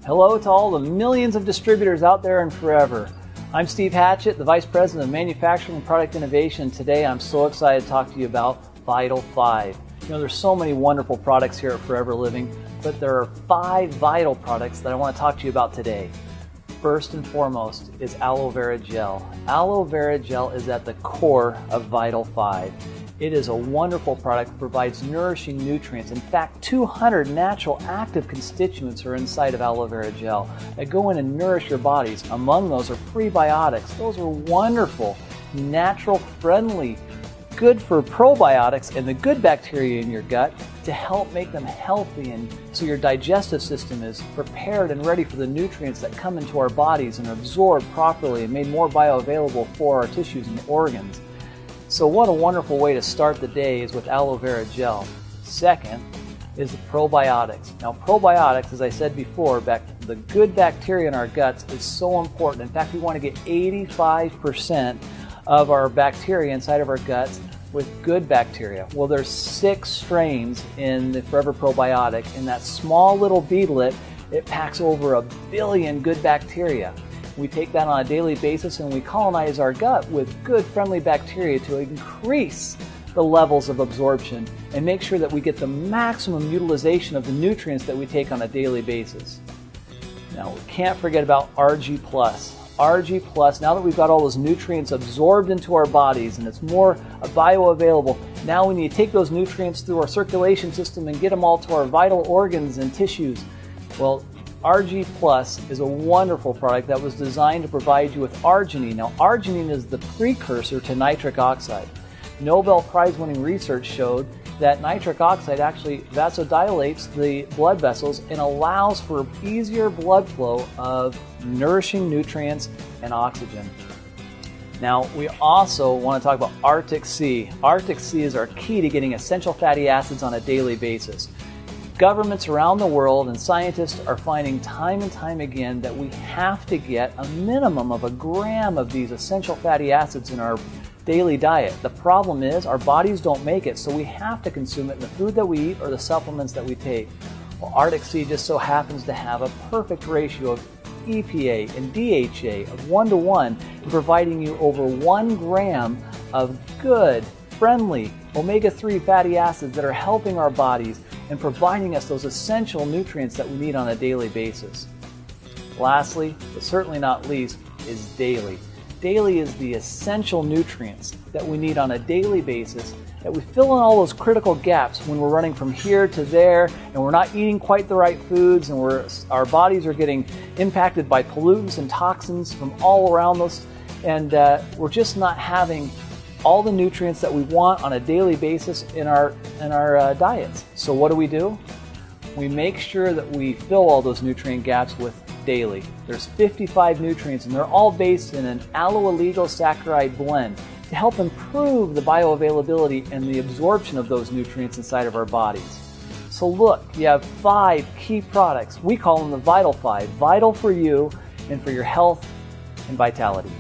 Hello to all the millions of distributors out there and forever. I'm Steve Hatchett, the Vice President of Manufacturing and Product Innovation. Today I'm so excited to talk to you about Vital5. You know, there's so many wonderful products here at Forever Living, but there are 5 vital products that I want to talk to you about today. First and foremost is aloe vera gel. Aloe vera gel is at the core of Vital5. It is a wonderful product that provides nourishing nutrients. In fact, 200 natural active constituents are inside of aloe vera gel that go in and nourish your bodies. Among those are prebiotics. Those are wonderful, natural, friendly, good for probiotics and the good bacteria in your gut to help make them healthy, and so your digestive system is prepared and ready for the nutrients that come into our bodies and are absorbed properly and made more bioavailable for our tissues and organs. So what a wonderful way to start the day is with aloe vera gel. Second is the probiotics. Now probiotics, as I said before, the good bacteria in our guts is so important. In fact, we want to get 85% of our bacteria inside of our guts with good bacteria. Well, there's 6 strains in the Forever Probiotic. In that small little beadlet, it packs over 1 billion good bacteria. We take that on a daily basis and we colonize our gut with good friendly bacteria to increase the levels of absorption and make sure that we get the maximum utilization of the nutrients that we take on a daily basis. Now, we can't forget about RG+. RG+, now that we've got all those nutrients absorbed into our bodies and it's more bioavailable, now we need to take those nutrients through our circulation system and get them all to our vital organs and tissues. Well, RG Plus is a wonderful product that was designed to provide you with arginine. Now, arginine is the precursor to nitric oxide. Nobel Prize-winning research showed that nitric oxide actually vasodilates the blood vessels and allows for easier blood flow of nourishing nutrients and oxygen. Now, we also want to talk about Arctic Sea. Arctic Sea is our key to getting essential fatty acids on a daily basis. Governments around the world and scientists are finding time and time again that we have to get a minimum of 1 gram of these essential fatty acids in our daily diet. The problem is our bodies don't make it, so we have to consume it in the food that we eat or the supplements that we take. Well, Arctic Sea just so happens to have a perfect ratio of EPA and DHA of 1:1, providing you over 1 gram of good, friendly omega-3 fatty acids that are helping our bodies and providing us those essential nutrients that we need on a daily basis. Lastly, but certainly not least, is daily. Daily is the essential nutrients that we need on a daily basis, that we fill in all those critical gaps when we're running from here to there and we're not eating quite the right foods and our bodies are getting impacted by pollutants and toxins from all around us, and we're just not having all the nutrients that we want on a daily basis in our diets. So what do? We make sure that we fill all those nutrient gaps with daily. There's 55 nutrients and they're all based in an aloe-oligosaccharide blend to help improve the bioavailability and the absorption of those nutrients inside of our bodies. So look, you have 5 key products. We call them the Vital5, vital for you and for your health and vitality.